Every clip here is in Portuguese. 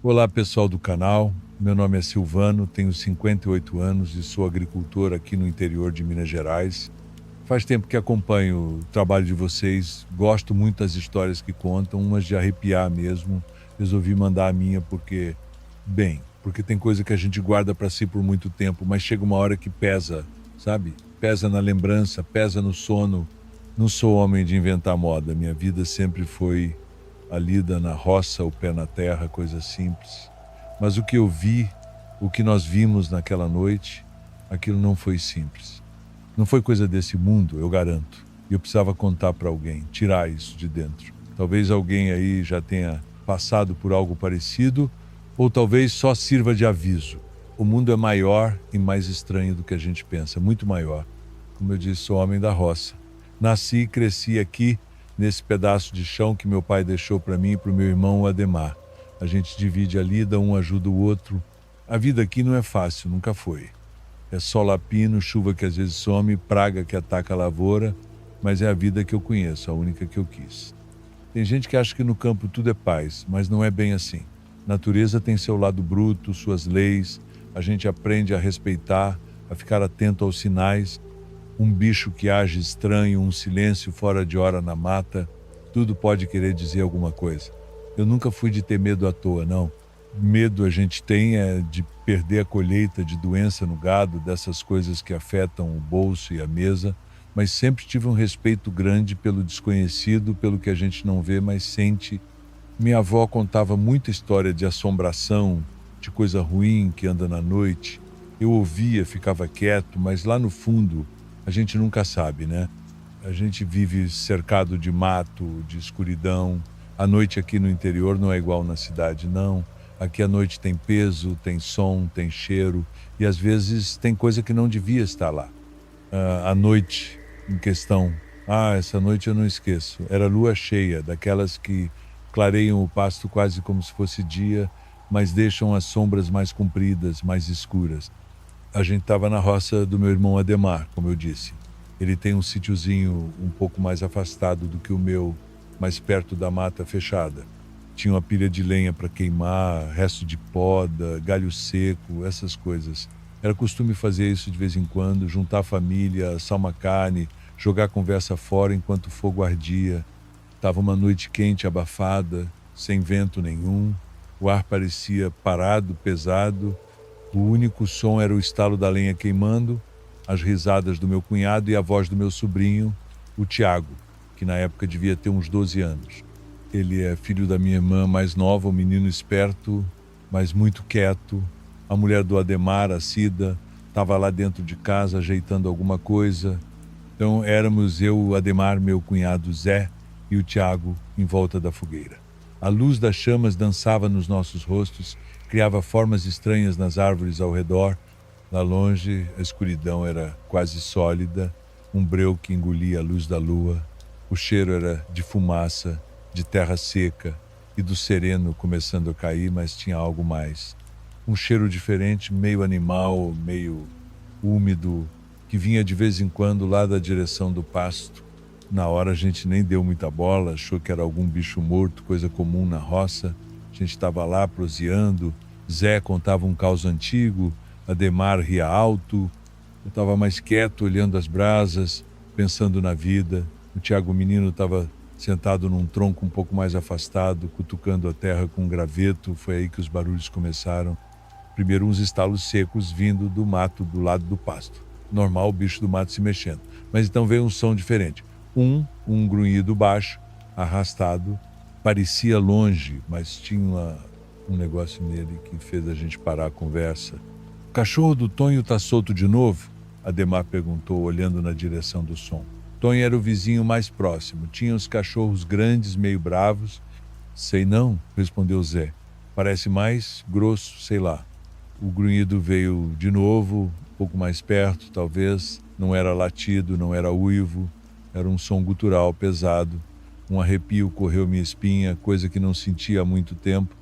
Olá, pessoal do canal. Meu nome é Silvano, tenho 58 anos e sou agricultor aqui no interior de Minas Gerais. Faz tempo que acompanho o trabalho de vocês, gosto muito das histórias que contam, umas de arrepiar mesmo. Resolvi mandar a minha porque tem coisa que a gente guarda para si por muito tempo, mas chega uma hora que pesa, sabe? Pesa na lembrança, pesa no sono. Não sou homem de inventar moda, minha vida sempre foi a lida na roça, o pé na terra, coisa simples. Mas o que eu vi, o que nós vimos naquela noite, aquilo não foi simples. Não foi coisa desse mundo, eu garanto. E eu precisava contar para alguém, tirar isso de dentro. Talvez alguém aí já tenha passado por algo parecido, ou talvez só sirva de aviso. O mundo é maior e mais estranho do que a gente pensa, muito maior. Como eu disse, sou homem da roça. Nasci e cresci aqui, nesse pedaço de chão que meu pai deixou para mim e para o meu irmão o Ademar. A gente divide a lida, um ajuda o outro. A vida aqui não é fácil, nunca foi. É sol lapino, chuva que às vezes some, praga que ataca a lavoura, mas é a vida que eu conheço, a única que eu quis. Tem gente que acha que no campo tudo é paz, mas não é bem assim. Natureza tem seu lado bruto, suas leis, a gente aprende a respeitar, a ficar atento aos sinais. Um bicho que age estranho, um silêncio fora de hora na mata, tudo pode querer dizer alguma coisa. Eu nunca fui de ter medo à toa, não. Medo a gente tem é de perder a colheita, de doença no gado, dessas coisas que afetam o bolso e a mesa, mas sempre tive um respeito grande pelo desconhecido, pelo que a gente não vê, mas sente. Minha avó contava muita história de assombração, de coisa ruim que anda na noite. Eu ouvia, ficava quieto, mas lá no fundo a gente nunca sabe, né? A gente vive cercado de mato, de escuridão. A noite aqui no interior não é igual na cidade, não. Aqui a noite tem peso, tem som, tem cheiro e às vezes tem coisa que não devia estar lá. A noite em questão, essa noite eu não esqueço. Era lua cheia, daquelas que clareiam o pasto quase como se fosse dia, mas deixam as sombras mais compridas, mais escuras. A gente estava na roça do meu irmão Ademar, como eu disse. Ele tem um sítiozinho um pouco mais afastado do que o meu, mais perto da mata fechada. Tinha uma pilha de lenha para queimar, resto de poda, galho seco, essas coisas. Era costume fazer isso de vez em quando, juntar a família, assar uma carne, jogar a conversa fora enquanto o fogo ardia. Estava uma noite quente, abafada, sem vento nenhum. O ar parecia parado, pesado. O único som era o estalo da lenha queimando, as risadas do meu cunhado e a voz do meu sobrinho, o Tiago, que na época devia ter uns 12 anos. Ele é filho da minha irmã mais nova, um menino esperto, mas muito quieto. A mulher do Ademar, a Cida, estava lá dentro de casa ajeitando alguma coisa. Então éramos eu, o Ademar, meu cunhado Zé e o Tiago em volta da fogueira. A luz das chamas dançava nos nossos rostos, criava formas estranhas nas árvores ao redor. Lá longe, a escuridão era quase sólida, um breu que engolia a luz da lua. O cheiro era de fumaça, de terra seca e do sereno começando a cair, mas tinha algo mais. Um cheiro diferente, meio animal, meio úmido, que vinha de vez em quando lá da direção do pasto. Na hora a gente nem deu muita bola, achou que era algum bicho morto, coisa comum na roça. A gente estava lá proseando, Zé contava um caos antigo, Ademar ria alto. Eu estava mais quieto, olhando as brasas, pensando na vida. O Tiago menino estava sentado num tronco um pouco mais afastado, cutucando a terra com um graveto. Foi aí que os barulhos começaram. Primeiro uns estalos secos vindo do mato do lado do pasto. Normal o bicho do mato se mexendo. Mas então veio um som diferente. Um grunhido baixo, arrastado. Parecia longe, mas tinha um negócio nele que fez a gente parar a conversa. O cachorro do Tonho tá solto de novo? Ademar perguntou, olhando na direção do som. Tonho era o vizinho mais próximo. Tinha os cachorros grandes, meio bravos. Sei não, respondeu Zé. Parece mais grosso, sei lá. O grunhido veio de novo, um pouco mais perto, talvez. Não era latido, não era uivo. Era um som gutural, pesado. Um arrepio correu minha espinha, coisa que não sentia há muito tempo.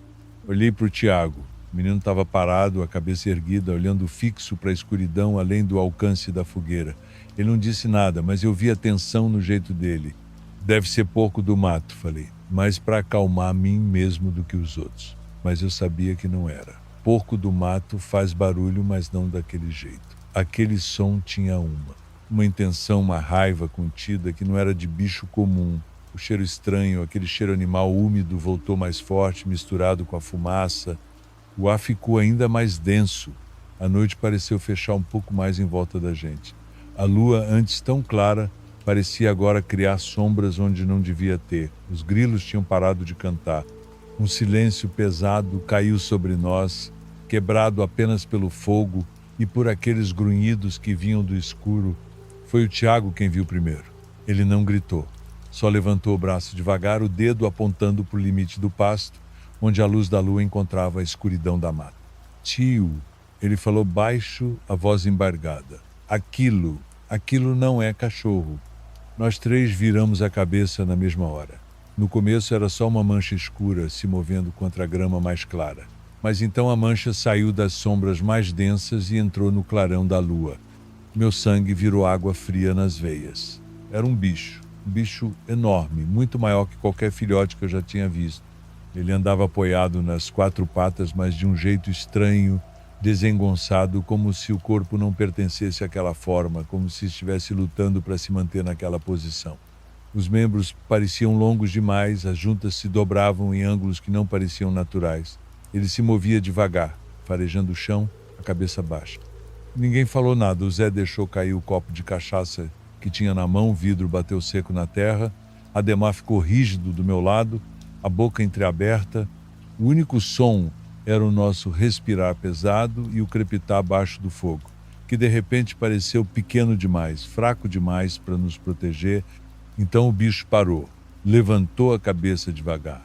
Olhei para o Tiago. O menino estava parado, a cabeça erguida, olhando fixo para a escuridão além do alcance da fogueira. Ele não disse nada, mas eu vi a tensão no jeito dele. Deve ser pouco do mato, falei, mais para acalmar a mim mesmo do que os outros. mas eu sabia que não era. Porco do mato faz barulho, mas não daquele jeito. Aquele som tinha uma intenção, uma raiva contida que não era de bicho comum. O cheiro estranho, aquele cheiro animal úmido voltou mais forte, misturado com a fumaça. O ar ficou ainda mais denso. A noite pareceu fechar um pouco mais em volta da gente. A lua, antes tão clara, parecia agora criar sombras onde não devia ter. Os grilos tinham parado de cantar. Um silêncio pesado caiu sobre nós, quebrado apenas pelo fogo e por aqueles grunhidos que vinham do escuro. Foi o Tiago quem viu primeiro. Ele não gritou. Só levantou o braço devagar, o dedo apontando para o limite do pasto, onde a luz da lua encontrava a escuridão da mata. Tio, ele falou baixo, a voz embargada. Aquilo não é cachorro. Nós três viramos a cabeça na mesma hora. No começo era só uma mancha escura se movendo contra a grama mais clara. Mas então a mancha saiu das sombras mais densas e entrou no clarão da lua. Meu sangue virou água fria nas veias. Era um bicho enorme, muito maior que qualquer filhote que eu já tinha visto. Ele andava apoiado nas quatro patas, mas de um jeito estranho, desengonçado, como se o corpo não pertencesse àquela forma, como se estivesse lutando para se manter naquela posição. Os membros pareciam longos demais, as juntas se dobravam em ângulos que não pareciam naturais. Ele se movia devagar, farejando o chão, a cabeça baixa. Ninguém falou nada. O Zé deixou cair o copo de cachaça que tinha na mão, o vidro bateu seco na terra. Ademar ficou rígido do meu lado, a boca entreaberta. O único som era o nosso respirar pesado e o crepitar abaixo do fogo, que de repente pareceu pequeno demais, fraco demais para nos proteger. Então o bicho parou, levantou a cabeça devagar.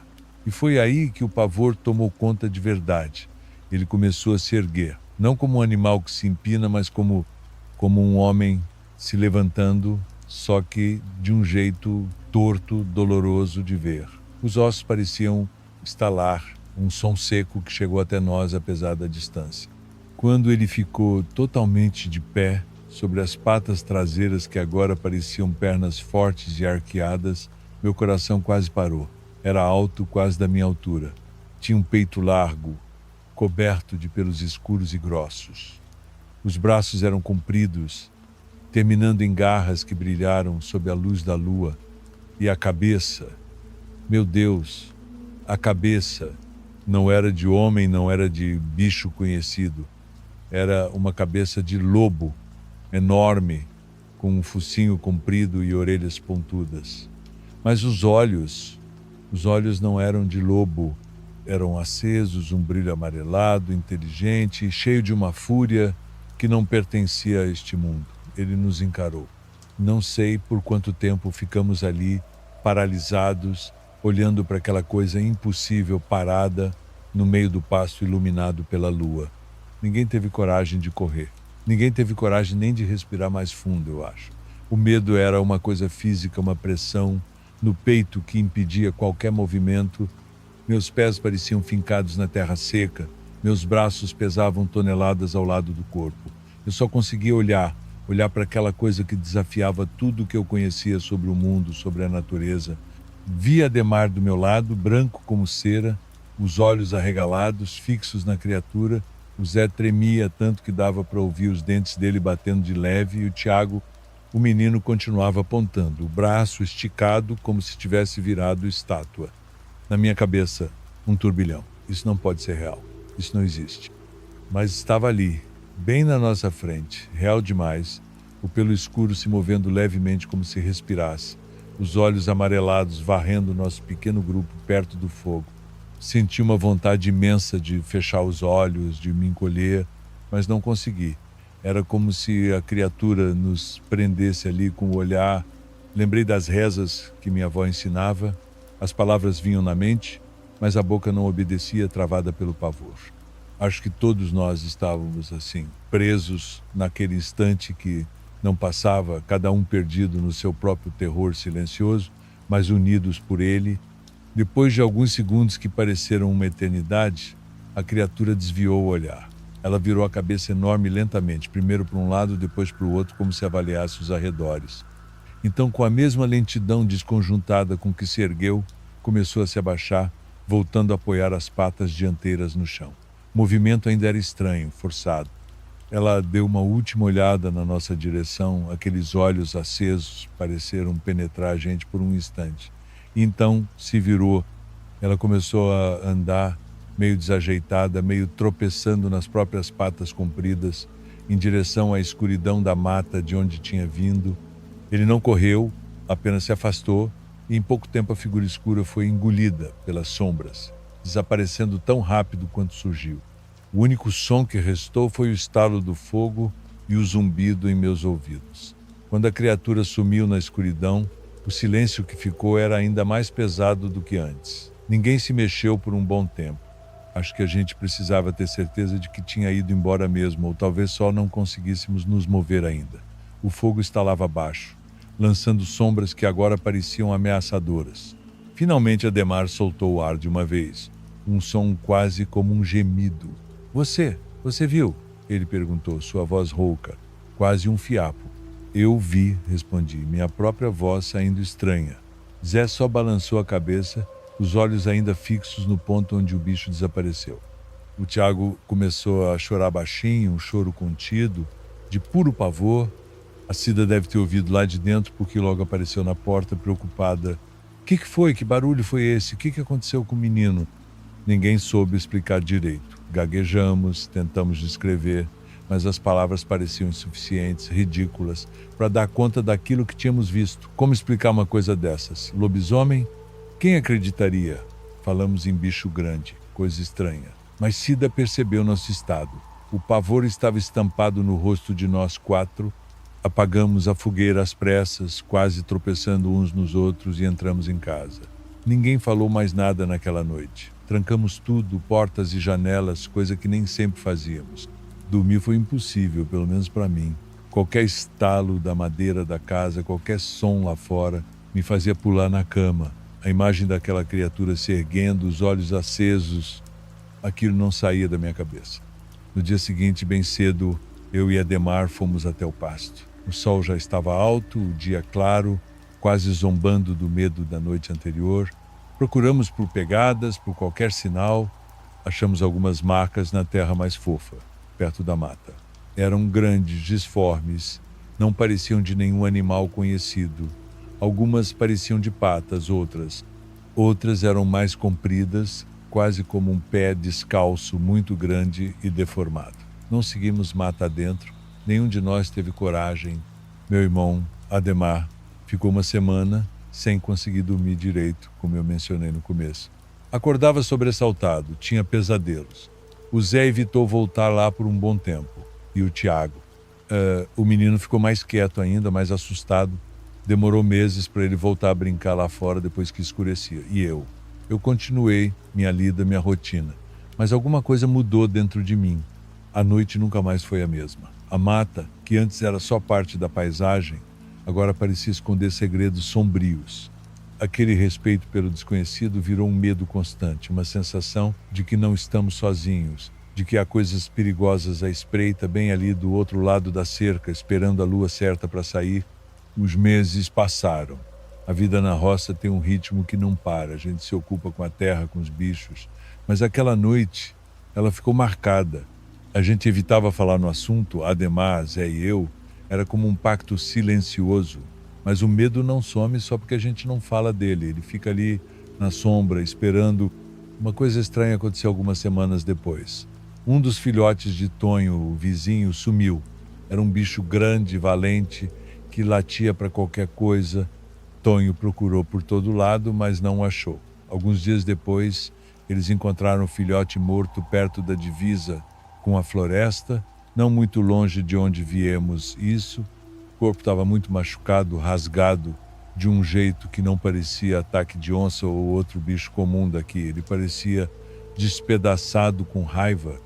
E foi aí que o pavor tomou conta de verdade. Ele começou a se erguer, não como um animal que se empina, mas como um homem se levantando, só que de um jeito torto, doloroso de ver. Os ossos pareciam estalar, um som seco que chegou até nós apesar da distância. Quando ele ficou totalmente de pé, sobre as patas traseiras que agora pareciam pernas fortes e arqueadas, meu coração quase parou. Era alto, quase da minha altura. Tinha um peito largo, coberto de pelos escuros e grossos. Os braços eram compridos, terminando em garras que brilharam sob a luz da lua. E a cabeça, meu Deus, a cabeça não era de homem, não era de bicho conhecido. Era uma cabeça de lobo, enorme, com um focinho comprido e orelhas pontudas. Mas os olhos não eram de lobo, eram acesos, um brilho amarelado, inteligente, cheio de uma fúria que não pertencia a este mundo. Ele nos encarou. Não sei por quanto tempo ficamos ali, paralisados, olhando para aquela coisa impossível parada no meio do pasto iluminado pela lua. Ninguém teve coragem de correr. Ninguém teve coragem nem de respirar mais fundo, eu acho. O medo era uma coisa física, uma pressão no peito que impedia qualquer movimento. Meus pés pareciam fincados na terra seca. Meus braços pesavam toneladas ao lado do corpo. Eu só conseguia olhar para aquela coisa que desafiava tudo o que eu conhecia sobre o mundo, sobre a natureza. Vi Ademar do meu lado, branco como cera, os olhos arregalados, fixos na criatura. O Zé tremia tanto que dava para ouvir os dentes dele batendo de leve, e o Tiago, o menino, continuava apontando, o braço esticado como se tivesse virado estátua. Na minha cabeça, um turbilhão. Isso não pode ser real. Isso não existe. Mas estava ali, bem na nossa frente, real demais, o pelo escuro se movendo levemente como se respirasse, os olhos amarelados varrendo nosso pequeno grupo perto do fogo. Senti uma vontade imensa de fechar os olhos, de me encolher, mas não consegui. Era como se a criatura nos prendesse ali com o olhar. Lembrei das rezas que minha avó ensinava. As palavras vinham na mente, mas a boca não obedecia, travada pelo pavor. Acho que todos nós estávamos assim, presos naquele instante que não passava, cada um perdido no seu próprio terror silencioso, mas unidos por ele. Depois de alguns segundos que pareceram uma eternidade, a criatura desviou o olhar. Ela virou a cabeça enorme lentamente, primeiro para um lado, depois para o outro, como se avaliasse os arredores. Então, com a mesma lentidão desconjuntada com que se ergueu, começou a se abaixar, voltando a apoiar as patas dianteiras no chão. O movimento ainda era estranho, forçado. Ela deu uma última olhada na nossa direção, aqueles olhos acesos pareceram penetrar a gente por um instante. E então se virou. Ela começou a andar, meio desajeitada, meio tropeçando nas próprias patas compridas, em direção à escuridão da mata de onde tinha vindo. Ele não correu, apenas se afastou, e em pouco tempo a figura escura foi engolida pelas sombras, desaparecendo tão rápido quanto surgiu. O único som que restou foi o estalo do fogo e o zumbido em meus ouvidos. Quando a criatura sumiu na escuridão, o silêncio que ficou era ainda mais pesado do que antes. Ninguém se mexeu por um bom tempo. Acho que a gente precisava ter certeza de que tinha ido embora mesmo, ou talvez só não conseguíssemos nos mover ainda. O fogo estalava abaixo, lançando sombras que agora pareciam ameaçadoras. Finalmente Ademar soltou o ar de uma vez, um som quase como um gemido. Você viu? Ele perguntou, sua voz rouca, quase um fiapo. Eu vi, respondi, minha própria voz saindo estranha. Zé só balançou a cabeça, os olhos ainda fixos no ponto onde o bicho desapareceu. O Tiago começou a chorar baixinho, um choro contido, de puro pavor. A Cida deve ter ouvido lá de dentro porque logo apareceu na porta, preocupada. O que foi? Que barulho foi esse? O que aconteceu com o menino? Ninguém soube explicar direito. Gaguejamos, tentamos descrever, mas as palavras pareciam insuficientes, ridículas, para dar conta daquilo que tínhamos visto. Como explicar uma coisa dessas? Lobisomem? Quem acreditaria? Falamos em bicho grande, coisa estranha. Mas Cida percebeu nosso estado. O pavor estava estampado no rosto de nós quatro. Apagamos a fogueira às pressas, quase tropeçando uns nos outros, e entramos em casa. Ninguém falou mais nada naquela noite. Trancamos tudo, portas e janelas, coisa que nem sempre fazíamos. Dormir foi impossível, pelo menos para mim. Qualquer estalo da madeira da casa, qualquer som lá fora, me fazia pular na cama. A imagem daquela criatura se erguendo, os olhos acesos, aquilo não saía da minha cabeça. No dia seguinte, bem cedo, eu e Ademar fomos até o pasto. O sol já estava alto, o dia claro, quase zombando do medo da noite anterior. Procuramos por pegadas, por qualquer sinal. Achamos algumas marcas na terra mais fofa, perto da mata. Eram grandes, disformes, não pareciam de nenhum animal conhecido. Algumas pareciam de patas, outras eram mais compridas, quase como um pé descalço muito grande e deformado. Não seguimos mata adentro, nenhum de nós teve coragem. Meu irmão, Ademar, ficou uma semana sem conseguir dormir direito, como eu mencionei no começo. Acordava sobressaltado, tinha pesadelos. O Zé evitou voltar lá por um bom tempo. E o Tiago. O menino ficou mais quieto ainda, mais assustado. Demorou meses para ele voltar a brincar lá fora depois que escurecia. E eu? Eu continuei minha lida, minha rotina. Mas alguma coisa mudou dentro de mim. A noite nunca mais foi a mesma. A mata, que antes era só parte da paisagem, agora parecia esconder segredos sombrios. Aquele respeito pelo desconhecido virou um medo constante, uma sensação de que não estamos sozinhos, de que há coisas perigosas à espreita bem ali do outro lado da cerca, esperando a lua certa para sair. Os meses passaram. A vida na roça tem um ritmo que não para, a gente se ocupa com a terra, com os bichos. Mas aquela noite, ela ficou marcada. A gente evitava falar no assunto, Ademar, Zé e eu. Era como um pacto silencioso, mas o medo não some só porque a gente não fala dele. Ele fica ali na sombra, esperando. Uma coisa estranha aconteceu algumas semanas depois. Um dos filhotes de Tonho, o vizinho, sumiu. Era um bicho grande, valente, que latia para qualquer coisa. Tonho procurou por todo lado, mas não o achou. Alguns dias depois, eles encontraram o filhote morto perto da divisa com a floresta, não muito longe de onde viemos isso. O corpo estava muito machucado, rasgado, de um jeito que não parecia ataque de onça ou outro bicho comum daqui. Ele parecia despedaçado com raiva.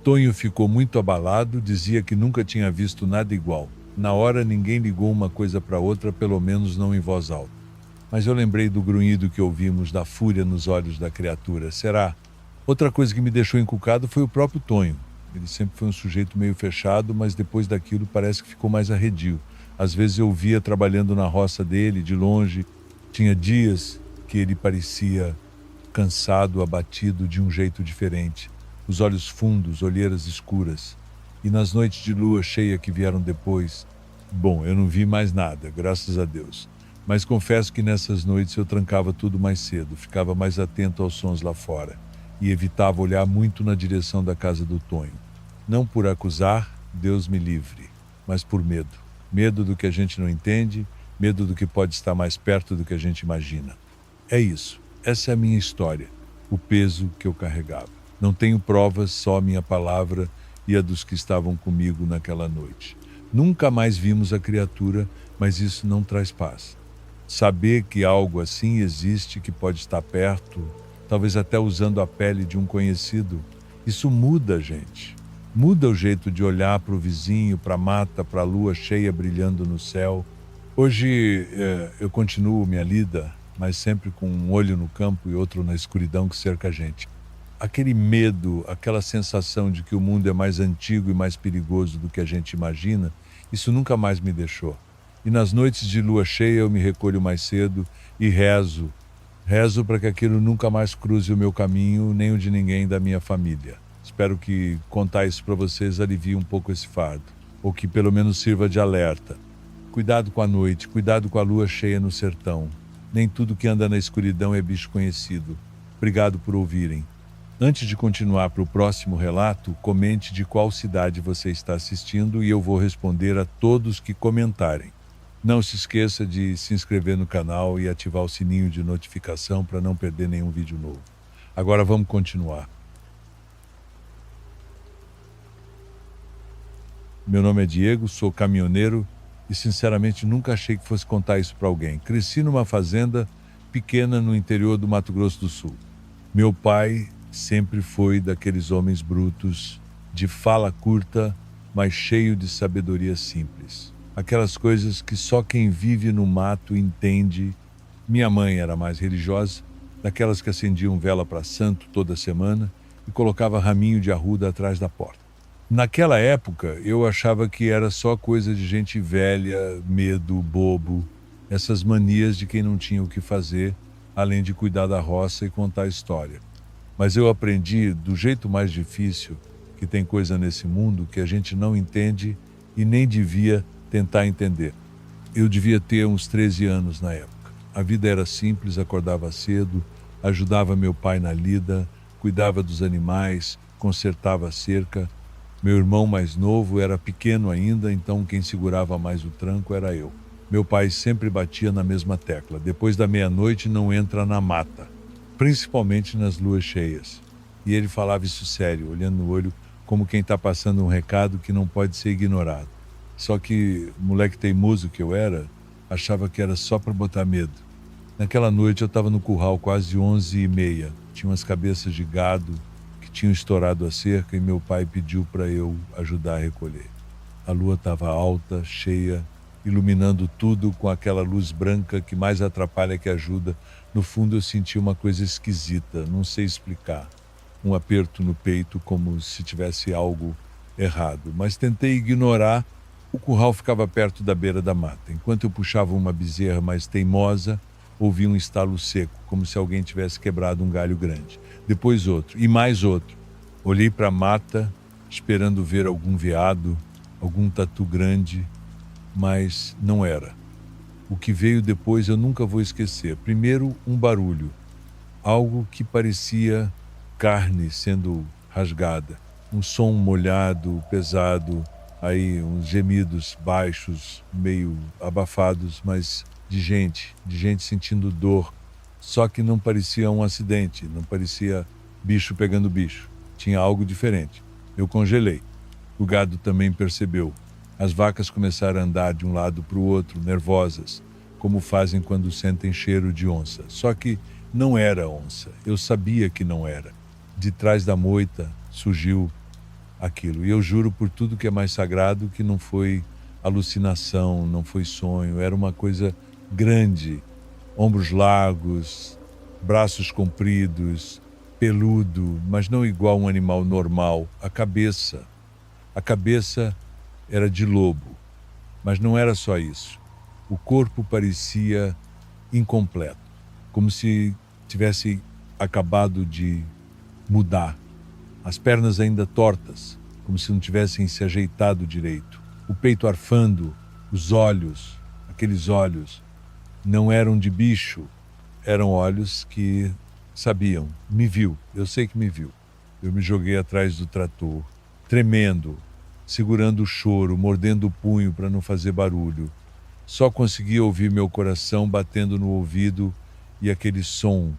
Tonho ficou muito abalado, dizia que nunca tinha visto nada igual. Na hora ninguém ligou uma coisa para outra, pelo menos não em voz alta. Mas eu lembrei do grunhido que ouvimos, da fúria nos olhos da criatura. Será? Outra coisa que me deixou encucado foi o próprio Tonho. Ele sempre foi um sujeito meio fechado, mas depois daquilo parece que ficou mais arredio. Às vezes eu via trabalhando na roça dele, de longe. Tinha dias que ele parecia cansado, abatido de um jeito diferente, os olhos fundos, olheiras escuras. E nas noites de lua cheia que vieram depois, bom, eu não vi mais nada, graças a Deus. Mas confesso que nessas noites eu trancava tudo mais cedo, ficava mais atento aos sons lá fora e evitava olhar muito na direção da casa do Tonho. Não por acusar, Deus me livre, mas por medo. Medo do que a gente não entende, medo do que pode estar mais perto do que a gente imagina. É isso, essa é a minha história, o peso que eu carregava. Não tenho provas, só a minha palavra e a dos que estavam comigo naquela noite. Nunca mais vimos a criatura, mas isso não traz paz. Saber que algo assim existe, que pode estar perto, talvez até usando a pele de um conhecido, isso muda a gente. Muda o jeito de olhar para o vizinho, para a mata, para a lua cheia brilhando no céu. Hoje eu continuo minha lida, mas sempre com um olho no campo e outro na escuridão que cerca a gente. Aquele medo, aquela sensação de que o mundo é mais antigo e mais perigoso do que a gente imagina, isso nunca mais me deixou. E nas noites de lua cheia eu me recolho mais cedo e rezo. Rezo para que aquilo nunca mais cruze o meu caminho, nem o de ninguém da minha família. Espero que contar isso para vocês alivie um pouco esse fardo, ou que pelo menos sirva de alerta. Cuidado com a noite, cuidado com a lua cheia no sertão. Nem tudo que anda na escuridão é bicho conhecido. Obrigado por ouvirem. Antes de continuar para o próximo relato, comente de qual cidade você está assistindo e eu vou responder a todos que comentarem. Não se esqueça de se inscrever no canal e ativar o sininho de notificação para não perder nenhum vídeo novo. Agora vamos continuar. Meu nome é Diego, sou caminhoneiro e sinceramente nunca achei que fosse contar isso para alguém. Cresci numa fazenda pequena no interior do Mato Grosso do Sul. Meu pai sempre foi daqueles homens brutos, de fala curta, mas cheio de sabedoria simples. Aquelas coisas que só quem vive no mato entende. Minha mãe era mais religiosa, daquelas que acendiam vela para santo toda semana e colocava raminho de arruda atrás da porta. Naquela época, eu achava que era só coisa de gente velha, medo, bobo, essas manias de quem não tinha o que fazer, além de cuidar da roça e contar a história. Mas eu aprendi do jeito mais difícil que tem coisa nesse mundo que a gente não entende e nem devia tentar entender. Eu devia ter uns 13 anos na época. A vida era simples, acordava cedo, ajudava meu pai na lida, cuidava dos animais, consertava a cerca. Meu irmão mais novo era pequeno ainda, então quem segurava mais o tranco era eu. Meu pai sempre batia na mesma tecla: depois da meia-noite não entra na mata, principalmente nas luas cheias. E ele falava isso sério, olhando no olho, como quem está passando um recado que não pode ser ignorado. Só que, moleque teimoso que eu era, achava que era só para botar medo. Naquela noite eu estava no curral quase 11h30. Tinha umas cabeças de gado que tinham estourado a cerca e meu pai pediu para eu ajudar a recolher. A lua estava alta, cheia, iluminando tudo com aquela luz branca que mais atrapalha que ajuda. No fundo eu senti uma coisa esquisita, não sei explicar. Um aperto no peito, como se tivesse algo errado. Mas tentei ignorar. O curral ficava perto da beira da mata. Enquanto eu puxava uma bezerra mais teimosa, ouvi um estalo seco, como se alguém tivesse quebrado um galho grande. Depois outro, e mais outro. Olhei para a mata, esperando ver algum veado, algum tatu grande, mas não era. O que veio depois eu nunca vou esquecer. Primeiro, um barulho. Algo que parecia carne sendo rasgada. Um som molhado, pesado, aí uns gemidos baixos, meio abafados, mas de gente sentindo dor. Só que não parecia um acidente, não parecia bicho pegando bicho. Tinha algo diferente. Eu congelei. O gado também percebeu. As vacas começaram a andar de um lado para o outro, nervosas, como fazem quando sentem cheiro de onça. Só que não era onça. Eu sabia que não era. De trás da moita surgiu aquilo. E eu juro por tudo que é mais sagrado que não foi alucinação, não foi sonho. Era uma coisa grande, ombros largos, braços compridos, peludo, mas não igual um animal normal. A cabeça era de lobo, mas não era só isso. O corpo parecia incompleto, como se tivesse acabado de mudar. As pernas ainda tortas, como se não tivessem se ajeitado direito. O peito arfando, os olhos, aqueles olhos, não eram de bicho, eram olhos que sabiam, me viu, eu sei que me viu. Eu me joguei atrás do trator, tremendo, segurando o choro, mordendo o punho para não fazer barulho. Só conseguia ouvir meu coração batendo no ouvido e aquele som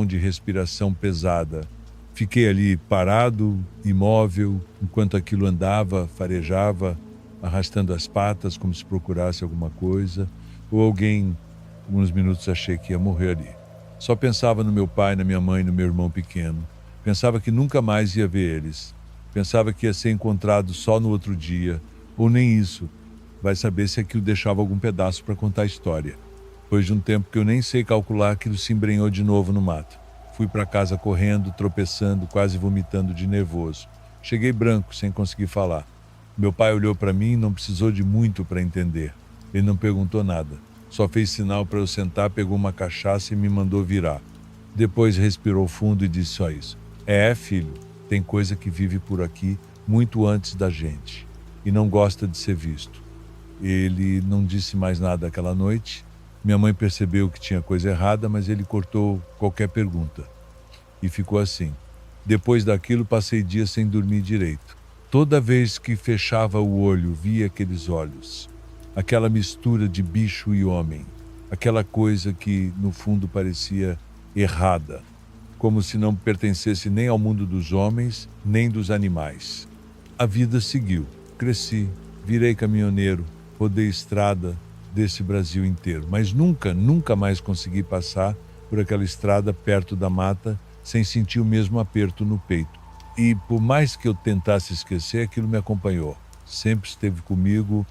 de respiração pesada. Fiquei ali parado, imóvel, enquanto aquilo andava, farejava, arrastando as patas como se procurasse alguma coisa, ou alguém, alguns minutos achei que ia morrer ali. Só pensava no meu pai, na minha mãe, no meu irmão pequeno. Pensava que nunca mais ia ver eles. Pensava que ia ser encontrado só no outro dia, ou nem isso. Vai saber se aquilo deixava algum pedaço para contar a história. Depois de um tempo que eu nem sei calcular, aquilo se embrenhou de novo no mato. Fui para casa correndo, tropeçando, quase vomitando de nervoso. Cheguei branco, sem conseguir falar. Meu pai olhou para mim e não precisou de muito para entender. Ele não perguntou nada. Só fez sinal para eu sentar, pegou uma cachaça e me mandou virar. Depois respirou fundo e disse só isso. Filho, tem coisa que vive por aqui muito antes da gente e não gosta de ser visto. Ele não disse mais nada aquela noite. Minha mãe percebeu que tinha coisa errada, mas ele cortou qualquer pergunta. E ficou assim. Depois daquilo, passei dias sem dormir direito. Toda vez que fechava o olho, via aqueles olhos. Aquela mistura de bicho e homem. Aquela coisa que, no fundo, parecia errada. Como se não pertencesse nem ao mundo dos homens, nem dos animais. A vida seguiu. Cresci, virei caminhoneiro, rodei estrada desse Brasil inteiro. Mas nunca mais consegui passar por aquela estrada perto da mata sem sentir o mesmo aperto no peito. E por mais que eu tentasse esquecer, aquilo me acompanhou. Sempre esteve comigo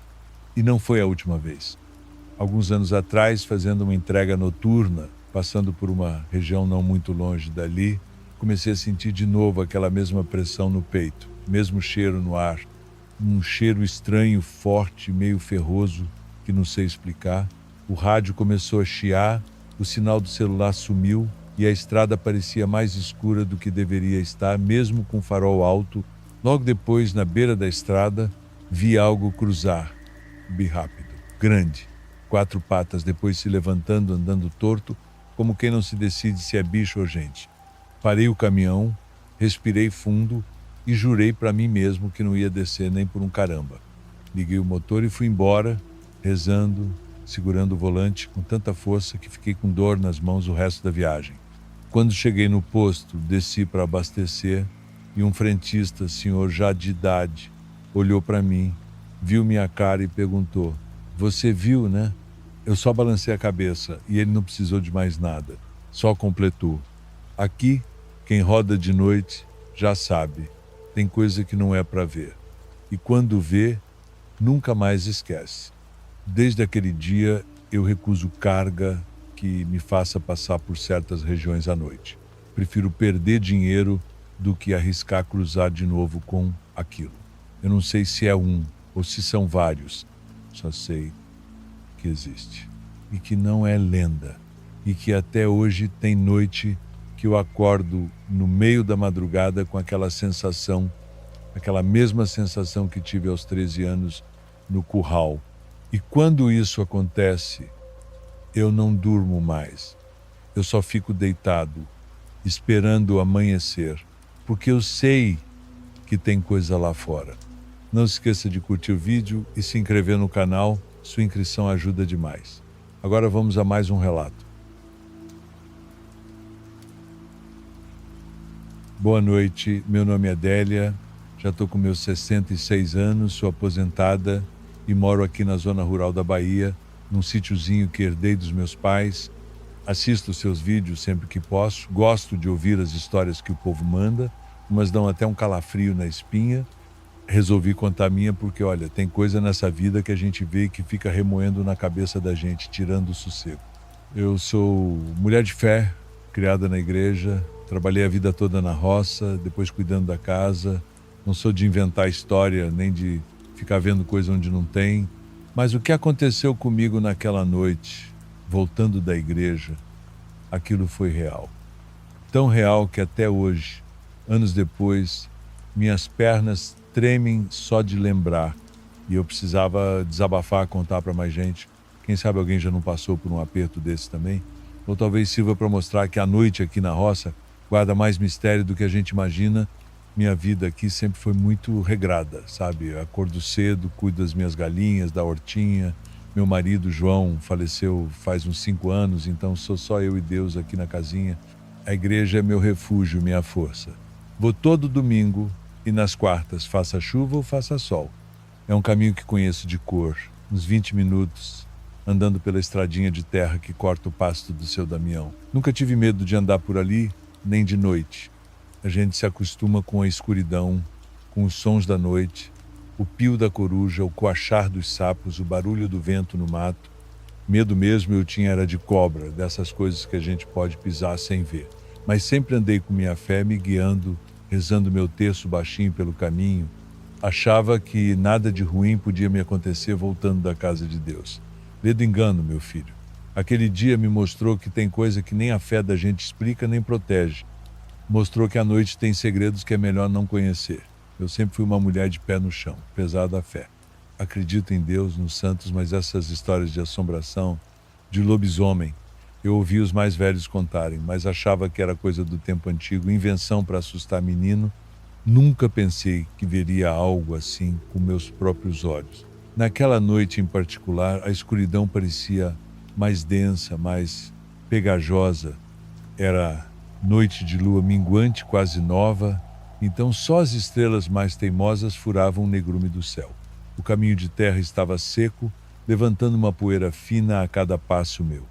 e não foi a última vez. Alguns anos atrás, fazendo uma entrega noturna, passando por uma região não muito longe dali, comecei a sentir de novo aquela mesma pressão no peito, mesmo cheiro no ar, um cheiro estranho, forte, meio ferroso, que não sei explicar. O rádio começou a chiar, o sinal do celular sumiu e a estrada parecia mais escura do que deveria estar, mesmo com o farol alto. Logo depois, na beira da estrada, vi algo cruzar, bem rápido, grande, 4 patas, depois se levantando, andando torto, como quem não se decide se é bicho ou gente. Parei o caminhão, respirei fundo e jurei para mim mesmo que não ia descer nem por um caramba. Liguei o motor e fui embora, rezando, segurando o volante com tanta força que fiquei com dor nas mãos o resto da viagem. Quando cheguei no posto, desci para abastecer e um frentista, senhor já de idade, olhou para mim, viu minha cara e perguntou: "Você viu, né?" Eu só balancei a cabeça e ele não precisou de mais nada. Só completou: "Aqui, quem roda de noite já sabe, tem coisa que não é para ver. E quando vê, nunca mais esquece." Desde aquele dia, eu recuso carga que me faça passar por certas regiões à noite. Prefiro perder dinheiro do que arriscar cruzar de novo com aquilo. Eu não sei se é um ou se são vários, só sei que existe. E que não é lenda. E que até hoje tem noite que eu acordo no meio da madrugada com aquela sensação, aquela mesma sensação que tive aos 13 anos no curral. E quando isso acontece, eu não durmo mais. Eu só fico deitado, esperando o amanhecer, porque eu sei que tem coisa lá fora. Não se esqueça de curtir o vídeo e se inscrever no canal, sua inscrição ajuda demais. Agora vamos a mais um relato. Boa noite, meu nome é Adélia, já estou com meus 66 anos, sou aposentada e moro aqui na zona rural da Bahia, num sítiozinho que herdei dos meus pais. Assisto seus vídeos sempre que posso, gosto de ouvir as histórias que o povo manda, umas dão até um calafrio na espinha. Resolvi contar a minha porque, olha, tem coisa nessa vida que a gente vê que fica remoendo na cabeça da gente, tirando o sossego. Eu sou mulher de fé, criada na igreja, trabalhei a vida toda na roça, depois cuidando da casa. Não sou de inventar história, nem de ficar vendo coisa onde não tem. Mas o que aconteceu comigo naquela noite, voltando da igreja, aquilo foi real. tão real que até hoje, anos depois, minhas pernas tremem só de lembrar. E eu precisava desabafar, contar para mais gente. Quem sabe alguém já não passou por um aperto desse também? Ou talvez sirva para mostrar que a noite aqui na roça guarda mais mistério do que a gente imagina. Minha vida aqui sempre foi muito regrada, sabe? Acordo cedo, cuido das minhas galinhas, da hortinha. Meu marido, João, faleceu faz uns 5 anos, então sou só eu e Deus aqui na casinha. A igreja é meu refúgio, minha força. Vou todo domingo e nas quartas, faça chuva ou faça sol. É um caminho que conheço de cor, uns 20 minutos, andando pela estradinha de terra que corta o pasto do seu Damião. Nunca tive medo de andar por ali, nem de noite. A gente se acostuma com a escuridão, com os sons da noite, o pio da coruja, o coachar dos sapos, o barulho do vento no mato. Medo mesmo eu tinha era de cobra, dessas coisas que a gente pode pisar sem ver. Mas sempre andei com minha fé me guiando, rezando meu terço baixinho pelo caminho. Achava que nada de ruim podia me acontecer voltando da casa de Deus. Lê do engano, meu filho. Aquele dia me mostrou que tem coisa que nem a fé da gente explica nem protege. Mostrou que a noite tem segredos que é melhor não conhecer. Eu sempre fui uma mulher de pé no chão, apesar da fé. Acredito em Deus, nos santos, mas essas histórias de assombração, de lobisomem, eu ouvi os mais velhos contarem, mas achava que era coisa do tempo antigo, invenção para assustar menino. Nunca pensei que veria algo assim com meus próprios olhos. Naquela noite em particular, a escuridão parecia mais densa, mais pegajosa. Era noite de lua minguante, quase nova, então só as estrelas mais teimosas furavam o negrume do céu. O caminho de terra estava seco, levantando uma poeira fina a cada passo meu.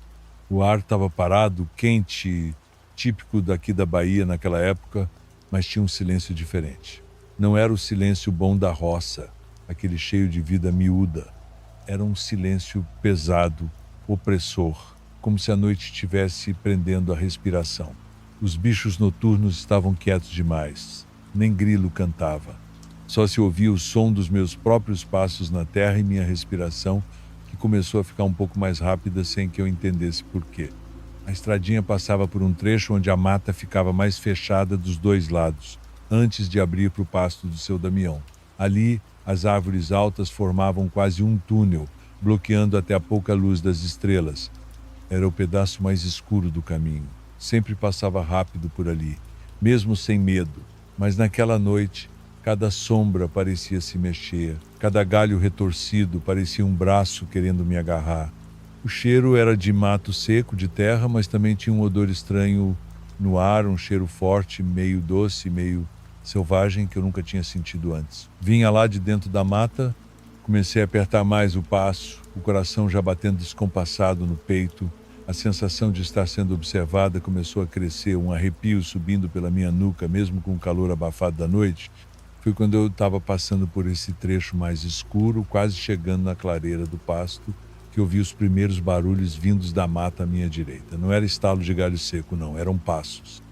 O ar estava parado, quente, típico daqui da Bahia naquela época, mas tinha um silêncio diferente. Não era o silêncio bom da roça, aquele cheio de vida miúda. Era um silêncio pesado, opressor, como se a noite estivesse prendendo a respiração. Os bichos noturnos estavam quietos demais. Nem grilo cantava. Só se ouvia o som dos meus próprios passos na terra e minha respiração, que começou a ficar um pouco mais rápida sem que eu entendesse por quê. A estradinha passava por um trecho onde a mata ficava mais fechada dos dois lados, antes de abrir para o pasto do seu Damião. Ali, as árvores altas formavam quase um túnel, bloqueando até a pouca luz das estrelas. Era o pedaço mais escuro do caminho. Sempre passava rápido por ali, mesmo sem medo. Mas naquela noite, cada sombra parecia se mexer, cada galho retorcido parecia um braço querendo me agarrar. O cheiro era de mato seco, de terra, mas também tinha um odor estranho no ar, um cheiro forte, meio doce, meio selvagem que eu nunca tinha sentido antes. Vinha lá de dentro da mata, comecei a apertar mais o passo, o coração já batendo descompassado no peito. A sensação de estar sendo observada começou a crescer, um arrepio subindo pela minha nuca, mesmo com o calor abafado da noite. Foi quando eu estava passando por esse trecho mais escuro, quase chegando na clareira do pasto, que ouvi os primeiros barulhos vindos da mata à minha direita. Não era estalo de galho seco, não, eram passos.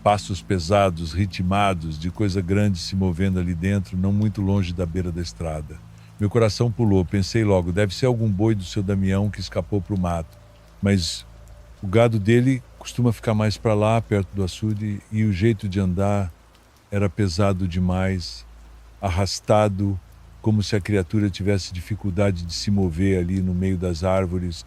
Passos pesados, ritmados, de coisa grande se movendo ali dentro, não muito longe da beira da estrada. Meu coração pulou, pensei logo, deve ser algum boi do seu Damião que escapou para o mato. Mas o gado dele costuma ficar mais para lá, perto do açude, e o jeito de andar era pesado demais, arrastado, como se a criatura tivesse dificuldade de se mover ali no meio das árvores.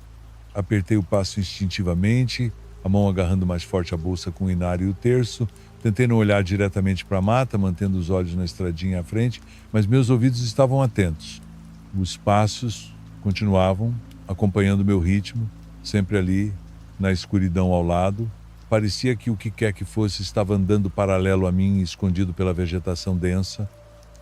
Apertei o passo instintivamente, a mão agarrando mais forte a bolsa com o inário e o terço. Tentei não olhar diretamente para a mata, mantendo os olhos na estradinha à frente, mas meus ouvidos estavam atentos. Os passos continuavam, acompanhando meu ritmo, sempre ali, na escuridão ao lado. Parecia que o que quer que fosse estava andando paralelo a mim, escondido pela vegetação densa.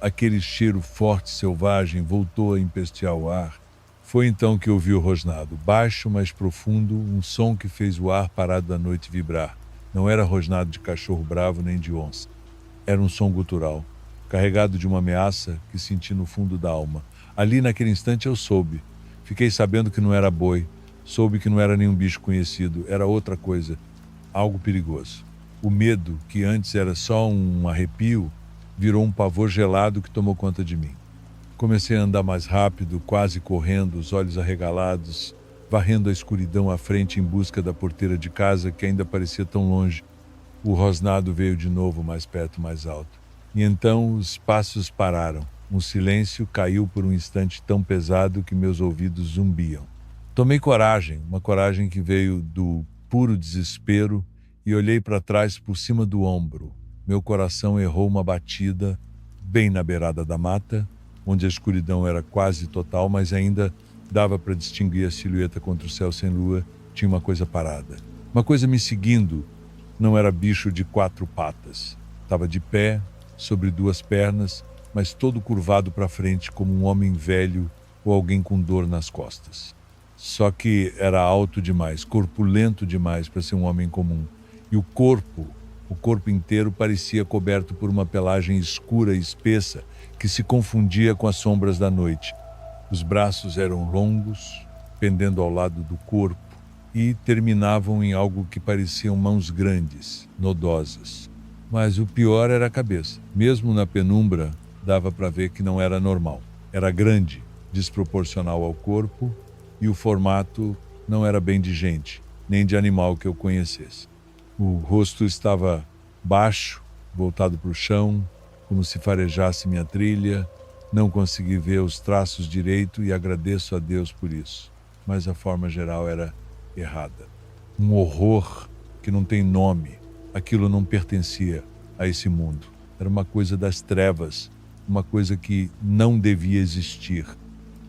Aquele cheiro forte, selvagem, voltou a empestear o ar. Foi então que ouvi o rosnado, baixo, mas profundo, um som que fez o ar parado da noite vibrar. Não era rosnado de cachorro bravo nem de onça. Era um som gutural, carregado de uma ameaça que senti no fundo da alma. Ali, naquele instante, eu soube. Fiquei sabendo que não era boi. Soube que não era nenhum bicho conhecido, era outra coisa, algo perigoso. O medo, que antes era só um arrepio, virou um pavor gelado que tomou conta de mim. Comecei a andar mais rápido, quase correndo, os olhos arregalados, varrendo a escuridão à frente em busca da porteira de casa que ainda parecia tão longe. O rosnado veio de novo mais perto, mais alto. E então os passos pararam. Um silêncio caiu por um instante tão pesado que meus ouvidos zumbiam. Tomei coragem, uma coragem que veio do puro desespero, e olhei para trás por cima do ombro. Meu coração errou uma batida bem na beirada da mata, onde a escuridão era quase total, mas ainda dava para distinguir a silhueta contra o céu sem lua. Tinha uma coisa parada. Uma coisa me seguindo. Não era bicho de 4 patas. Estava de pé, sobre 2 pernas, mas todo curvado para frente como um homem velho ou alguém com dor nas costas. Só que era alto demais, corpulento demais para ser um homem comum. E o corpo inteiro parecia coberto por uma pelagem escura e espessa que se confundia com as sombras da noite. Os braços eram longos, pendendo ao lado do corpo, e terminavam em algo que pareciam mãos grandes, nodosas. Mas o pior era a cabeça. Mesmo na penumbra, dava para ver que não era normal. Era grande, desproporcional ao corpo, e o formato não era bem de gente, nem de animal que eu conhecesse. O rosto estava baixo, voltado para o chão, como se farejasse minha trilha. Não consegui ver os traços direito e agradeço a Deus por isso. Mas a forma geral era errada. Um horror que não tem nome. Aquilo não pertencia a esse mundo. Era uma coisa das trevas, uma coisa que não devia existir.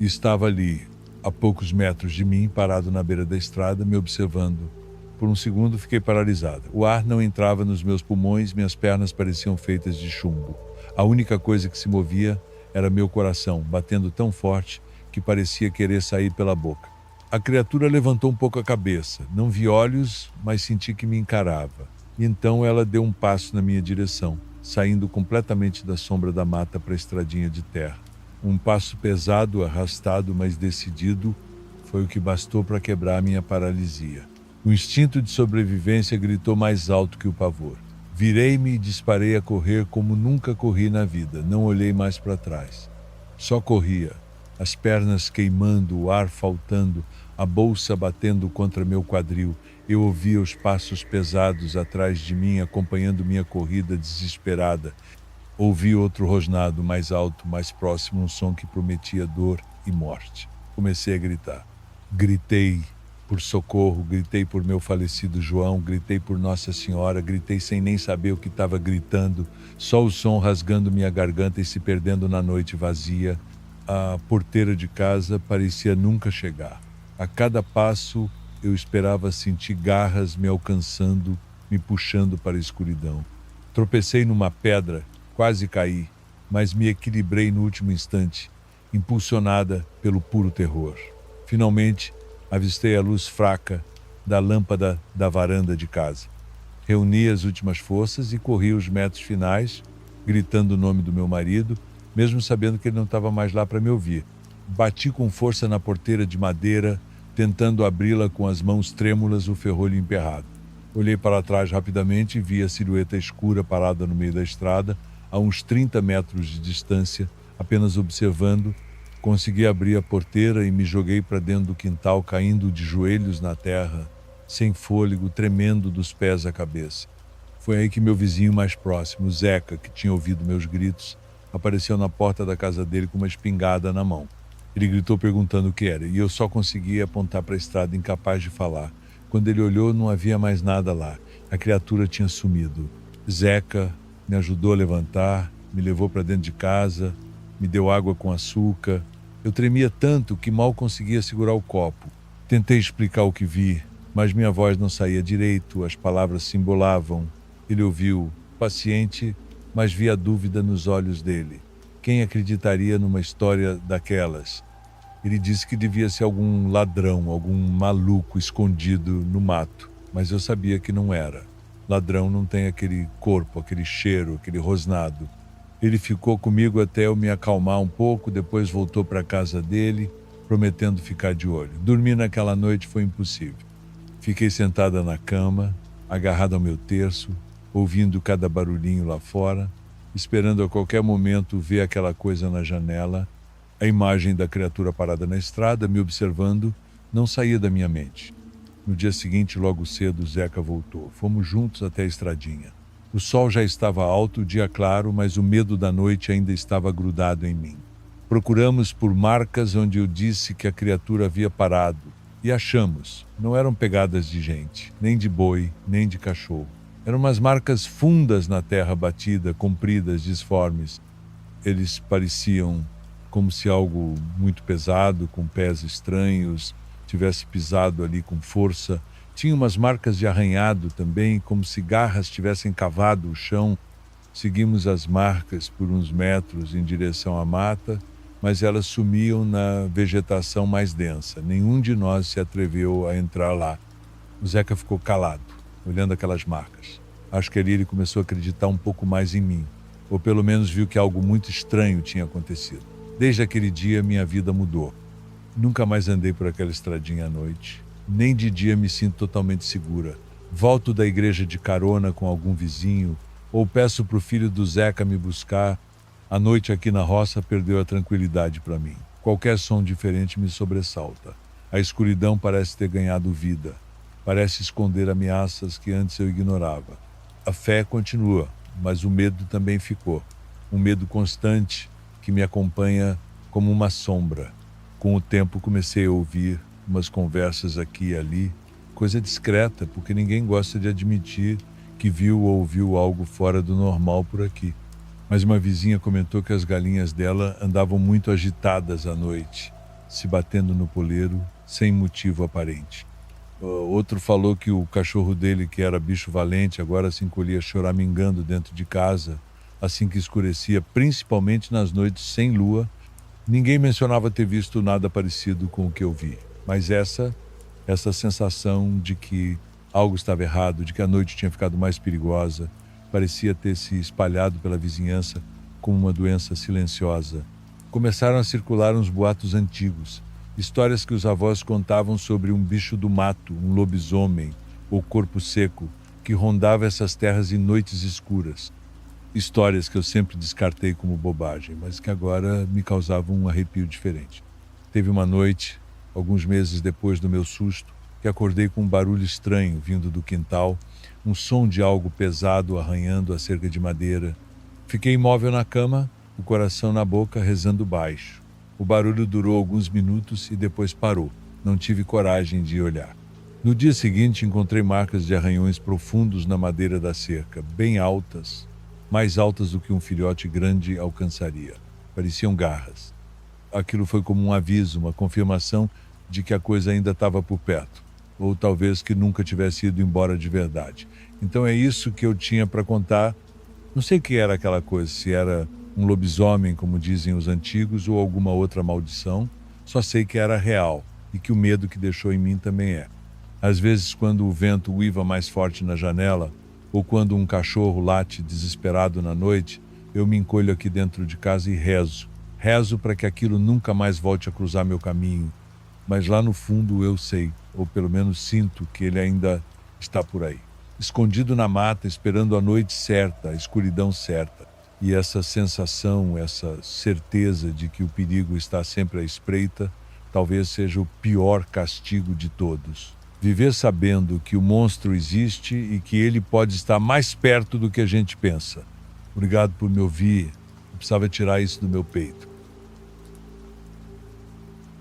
E estava ali, a poucos metros de mim, parado na beira da estrada, me observando. Por um segundo fiquei paralisado. O ar não entrava nos meus pulmões, minhas pernas pareciam feitas de chumbo. A única coisa que se movia era meu coração, batendo tão forte que parecia querer sair pela boca. A criatura levantou um pouco a cabeça. Não vi olhos, mas senti que me encarava. E então ela deu um passo na minha direção, saindo completamente da sombra da mata para a estradinha de terra. Um passo pesado, arrastado, mas decidido, foi o que bastou para quebrar a minha paralisia. O instinto de sobrevivência gritou mais alto que o pavor. Virei-me e disparei a correr como nunca corri na vida. Não olhei mais para trás. Só corria, as pernas queimando, o ar faltando, a bolsa batendo contra meu quadril. Eu ouvia os passos pesados atrás de mim, acompanhando minha corrida desesperada. Ouvi outro rosnado mais alto, mais próximo, um som que prometia dor e morte. Comecei a gritar. Gritei por socorro, gritei por meu falecido João, gritei por Nossa Senhora, gritei sem nem saber o que estava gritando, só o som rasgando minha garganta e se perdendo na noite vazia. A porteira de casa parecia nunca chegar. A cada passo eu esperava sentir garras me alcançando, me puxando para a escuridão. Tropecei numa pedra, quase caí, mas me equilibrei no último instante, impulsionada pelo puro terror. Finalmente, avistei a luz fraca da lâmpada da varanda de casa. Reuni as últimas forças e corri os metros finais, gritando o nome do meu marido, mesmo sabendo que ele não estava mais lá para me ouvir. Bati com força na porteira de madeira, tentando abri-la com as mãos trêmulas, o ferrolho emperrado. Olhei para trás rapidamente e vi a silhueta escura parada no meio da estrada, a uns 30 metros de distância, apenas observando. Consegui abrir a porteira e me joguei para dentro do quintal, caindo de joelhos na terra, sem fôlego, tremendo dos pés à cabeça. Foi aí que meu vizinho mais próximo, Zeca, que tinha ouvido meus gritos, apareceu na porta da casa dele com uma espingarda na mão. Ele gritou perguntando o que era, e eu só conseguia apontar para a estrada, incapaz de falar. Quando ele olhou, não havia mais nada lá. A criatura tinha sumido. Zeca me ajudou a levantar, me levou para dentro de casa, me deu água com açúcar. Eu tremia tanto que mal conseguia segurar o copo. Tentei explicar o que vi, mas minha voz não saía direito, as palavras se embolavam. Ele ouviu, paciente, mas via dúvida nos olhos dele. Quem acreditaria numa história daquelas? Ele disse que devia ser algum ladrão, algum maluco escondido no mato, mas eu sabia que não era. Ladrão não tem aquele corpo, aquele cheiro, aquele rosnado. Ele ficou comigo até eu me acalmar um pouco, depois voltou para a casa dele, prometendo ficar de olho. Dormir naquela noite foi impossível. Fiquei sentada na cama, agarrada ao meu terço, ouvindo cada barulhinho lá fora, esperando a qualquer momento ver aquela coisa na janela. A imagem da criatura parada na estrada, me observando, não saía da minha mente. No dia seguinte, logo cedo, Zeca voltou. Fomos juntos até a estradinha. O sol já estava alto, o dia claro, mas o medo da noite ainda estava grudado em mim. Procuramos por marcas onde eu disse que a criatura havia parado. E achamos. Não eram pegadas de gente, nem de boi, nem de cachorro. Eram umas marcas fundas na terra batida, compridas, disformes. Eles pareciam como se algo muito pesado, com pés estranhos, tivesse pisado ali com força. Tinha umas marcas de arranhado também, como se garras tivessem cavado o chão. Seguimos as marcas por uns metros em direção à mata, mas elas sumiam na vegetação mais densa. Nenhum de nós se atreveu a entrar lá. O Zeca ficou calado, olhando aquelas marcas. Acho que ali ele começou a acreditar um pouco mais em mim, ou pelo menos viu que algo muito estranho tinha acontecido. Desde aquele dia, minha vida mudou. Nunca mais andei por aquela estradinha à noite. Nem de dia me sinto totalmente segura. Volto da igreja de carona com algum vizinho, ou peço para o filho do Zeca me buscar. A noite aqui na roça perdeu a tranquilidade para mim. Qualquer som diferente me sobressalta. A escuridão parece ter ganhado vida. Parece esconder ameaças que antes eu ignorava. A fé continua, mas o medo também ficou. Um medo constante que me acompanha como uma sombra. Com o tempo comecei a ouvir umas conversas aqui e ali, coisa discreta, porque ninguém gosta de admitir que viu ou ouviu algo fora do normal por aqui. Mas uma vizinha comentou que as galinhas dela andavam muito agitadas à noite, se batendo no poleiro sem motivo aparente. Outro falou que o cachorro dele, que era bicho valente, agora se encolhia choramingando dentro de casa, assim que escurecia, principalmente nas noites sem lua. Ninguém mencionava ter visto nada parecido com o que eu vi, mas essa sensação de que algo estava errado, de que a noite tinha ficado mais perigosa, parecia ter se espalhado pela vizinhança como uma doença silenciosa. Começaram a circular uns boatos antigos, histórias que os avós contavam sobre um bicho do mato, um lobisomem ou corpo seco, que rondava essas terras em noites escuras. Histórias que eu sempre descartei como bobagem, mas que agora me causavam um arrepio diferente. Teve uma noite, alguns meses depois do meu susto, que acordei com um barulho estranho vindo do quintal, um som de algo pesado arranhando a cerca de madeira. Fiquei imóvel na cama, o coração na boca, rezando baixo. O barulho durou alguns minutos e depois parou. Não tive coragem de olhar. No dia seguinte, encontrei marcas de arranhões profundos na madeira da cerca, bem altas, mais altas do que um filhote grande alcançaria. Pareciam garras. Aquilo foi como um aviso, uma confirmação de que a coisa ainda estava por perto, ou talvez que nunca tivesse ido embora de verdade. Então é isso que eu tinha para contar. Não sei o que era aquela coisa, se era um lobisomem, como dizem os antigos, ou alguma outra maldição. Só sei que era real e que o medo que deixou em mim também é. Às vezes, quando o vento uiva mais forte na janela, ou quando um cachorro late desesperado na noite, eu me encolho aqui dentro de casa e rezo. Rezo para que aquilo nunca mais volte a cruzar meu caminho. Mas lá no fundo eu sei, ou pelo menos sinto, que ele ainda está por aí. Escondido na mata, esperando a noite certa, a escuridão certa. E essa sensação, essa certeza de que o perigo está sempre à espreita, talvez seja o pior castigo de todos. Viver sabendo que o monstro existe e que ele pode estar mais perto do que a gente pensa. Obrigado por me ouvir. Eu precisava tirar isso do meu peito.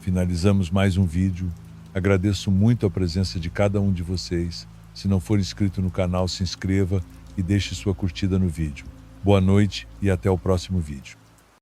Finalizamos mais um vídeo. Agradeço muito a presença de cada um de vocês. Se não for inscrito no canal, se inscreva e deixe sua curtida no vídeo. Boa noite e até o próximo vídeo.